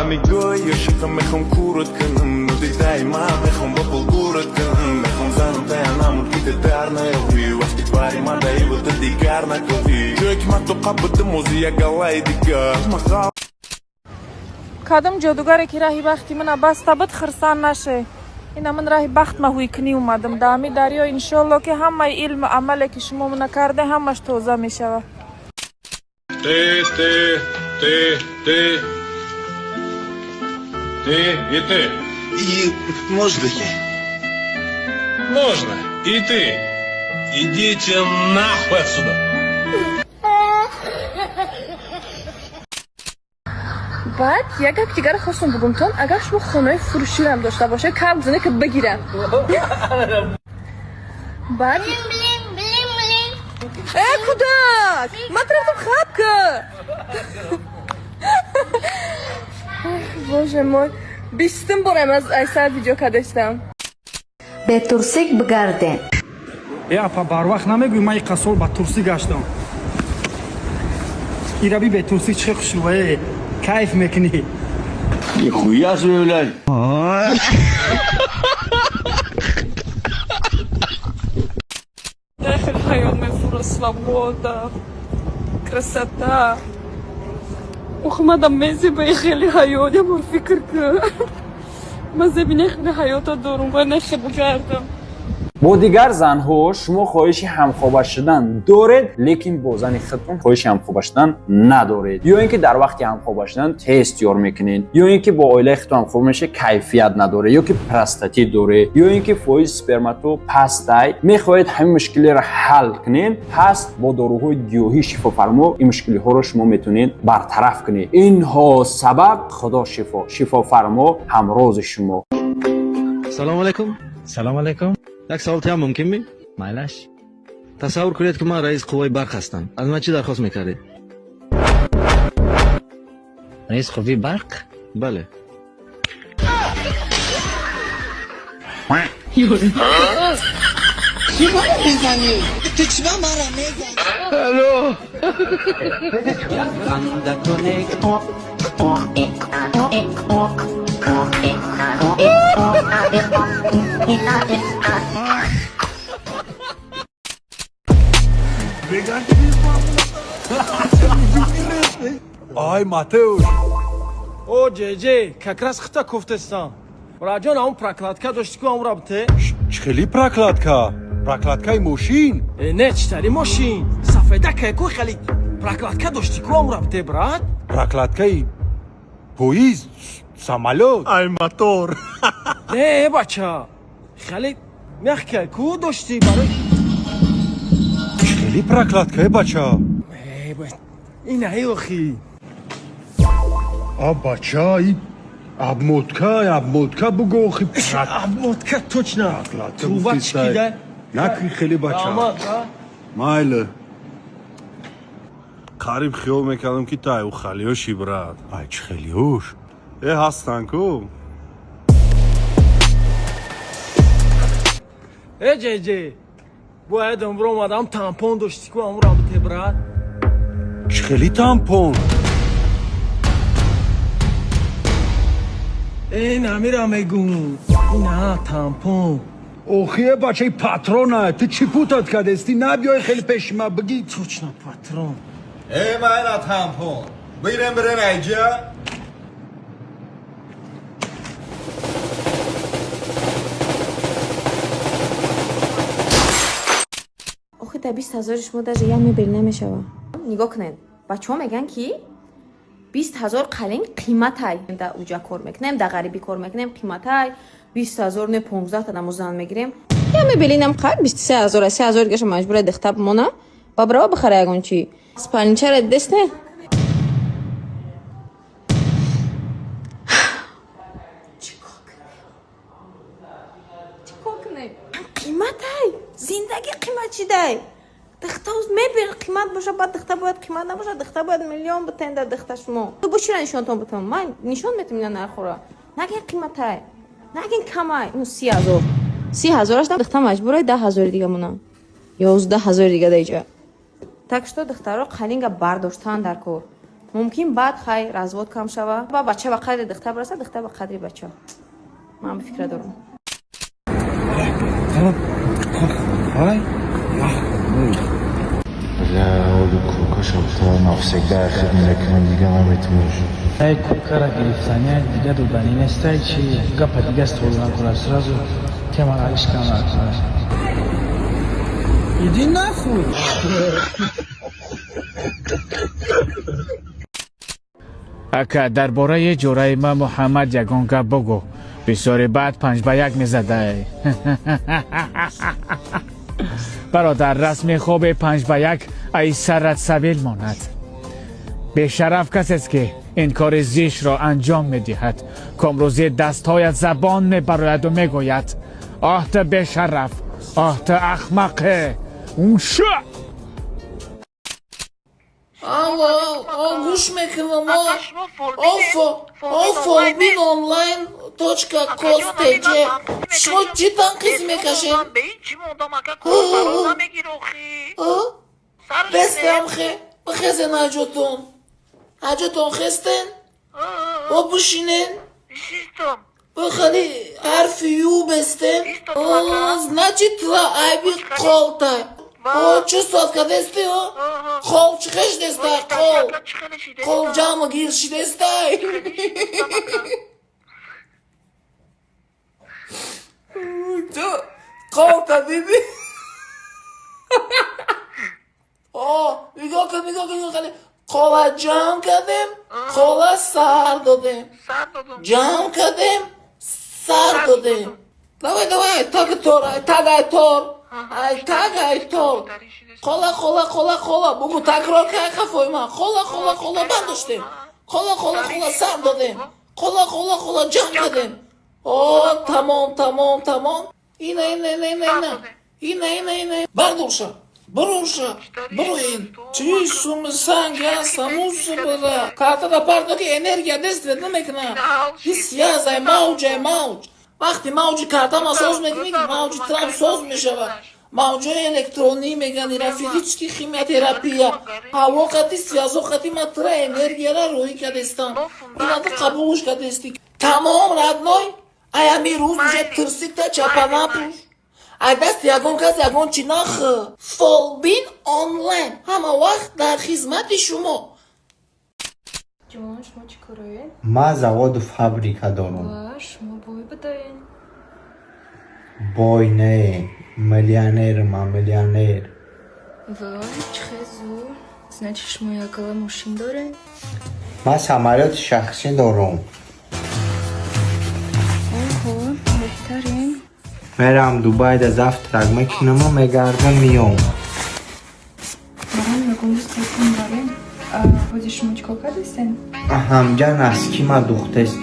میگوی عشقم میخوام کورت کنم ندی دایما میخوام با بلگورت کنم میخوام زنم تنم که در نیاوی وقتی باری ما دایی بود دیگر نکنی جایی که من تو قبض موزی گلای دیگر کدام جادوگری که راهی بختی من بسته بد خرسان نشه اینا من راهی بخت مهوی کنی اومدم دامی دریا انشالله که همه علم عملی که شما من کرده همش توزه میشوه Ты, и ты. И можно я? Можно. И ты. Идите нахуй отсюда. بعد یک گپ دیگر خواستم بگم تون اگر شما خانه فروشی هم داشته باشه کم زنه که بگیرم بعد ای کودک من طرفتم خواب که باشه ما بیستم برم از ایسر ویدیو کدشتم به ترسیک بگردن اپا بر وقت نمیگوی من یک سال با ترسی گشتم ای ربی به ترسی چه خوشوه کیف میکنی Не хуя заявляй. эх хайон мефура свобода красота ухмадам мезибе خیلی حیات یه بار فکر که من زمینه خیلی حیاتا دارم و نخه بگردم با دیگر زنها شما خواهش همخوابه شدن دارید لیکن با زن خودتون خواهش همخوابه شدن ندارید یا اینکه در وقتی همخوابه شدن تست یار میکنین یا اینکه با اویله خودتون همخواب میشه کیفیت نداره یا که پراستاتی داره یا اینکه فایز سپرماتو پستای میخواهید همین مشکلی را حل کنین پس با داروهای گیاهی شفافرما این مشکلی ها رو شما میتونین برطرف کنین اینها سبب خدا شفافرما همراز شما سلام علیکم. سلام علیکم. یک سوال تام ممکن می؟ مایلش. تصور کنید که من رئیس قوای برق هستم. از من چی درخواست میکردید؟ رئیس قوای برق؟ بله. آی ماتوش او جی как раз خطا کوفتستان راجان اون پراکلاتکا داشتی که اون رابطه خیلی پراکلاتکا پراکلاتکای ماشین نه چطوری ماشین سفیده که کوی خیلی پراکلاتکا داشتی که اون رابطه برات پراکلاتکای پویز سامالوت ای موتور نه بچه خیلی مخکل کو داشتی برای خیلی پراکلاتکای بچه این اخی بچه ای ابموتکا بگو خی ابموتکا точно трубочки да نکری خیلی بچه مایل قریب خیال میکردم که تای او خلیوشی براد ای چه خلیوش هستن کو جی باید امرو اومدم تامپون داشتی که امرو رابطه براد چه خیلی تامپون نمیرم میگون اینا تامپون اوخیه بچه پاترونه تو چی پوتات کدستی نبیای خیلی پیش ما بگی точно پاترون من تامپون بیرم برن ایجا آخه در 20,000 شما در یک میبری نمیشه نگاه کنین بچه ها میگن که 20,000 قلنگ قیمت های در اوجا کار میکنیم در غریبی کار میکنیم قیمت های 20,000 نه 15 تا نموزان میگیریم یا میبینیم قد 23,000 3,000 دیگه مجبوره دخته بمونه با برای بخره یکون چی سپانچر دست نه چیکار کنیم قیمت های زندگی قیمت چی دی دخته میبین قیمت باشه بعد دخته باید قیمت نباشه دخته باید میلیون بتین در دخته شما تو بو چرا نشونتون بتون من نشون میتونم اینا نخوره نگین قیمت های نگین کم های اینو 30,000 30,000 دخته مجبوره 10,000 دیگه مونه 11,000 دیگه دیجا так что دخترها قلنگ برداشتن در کار мумкин баъд хай развод кам шава ва бача ба қадри духтар бараса, духтар ба қадри бача. ман фикра дорам. Эй, кукара гирифтания дига додани нестай чи гапа дига стол накунад сразу тема алишкам накунад. Иди нахуй. ака дар бораи ҷораи ма муҳаммад ягон гап бугӯ бисёри баъд 5 ба 1 мезадай бародар расми хоби 5 ба 1 ай саррат сабил монад бешараф касест ки ин кори зиштро анҷом медиҳад кумрӯзи дастҳоят забон мебарояду мегӯяд оҳ ту бешараф оҳ ту ахмақе унша гӯш мекунам фолбин онлайн .com.tj шумо чӣ танқис мекашед? хестем бихезен ҳаҷотон хестен о бишинен бихали ҳарфи ю бестен значит айби қолтай чӣ сотка дести қол чихеш дестай қол ҷамъ гирши дестай қолта биби нигоҳ кун қола ҷамъ кардем қола сар додем ҷамъ кардем сар додем давай тагайтор қола бугу такрор кай хафои ман қола бардоштем қола сар додем қола ҷамъ кардем тамом ина бардоша бруин чӣ суми санги аста муса бара картада партоки энергия дестет намекунад ҳиссиязай мавҷ вақти мавҷи картама соз мекунӣ ки мавҷи трам соз мешавад мавҷои электронӣ меганира физически химиотерапия ҳаво қати связо қати матра энергияра рӯӣ кардестам инада қабулш кардести тамом радной аями рӯз уже тирсикта чапа напуш айдаст ягон кас ягон чӣ нах фолбин онлайн ҳама вақт дар хизмати шумо ҷон шумо чӣ короед? ман заводу фабрика дорам. шумо бой бидаен? бой не миллионерман миллионер. вай чӣ зур значит шумо якала мошин доред? ман самолёти шахсӣ дорам. оҳо беҳтарин. мерам дубай да завтрак мекунам мегардам миём. ман ягон рӯз телефон дорем. ҳозир шумо чӣ кор кардестен? ҳамҷан аст ки ма духтест.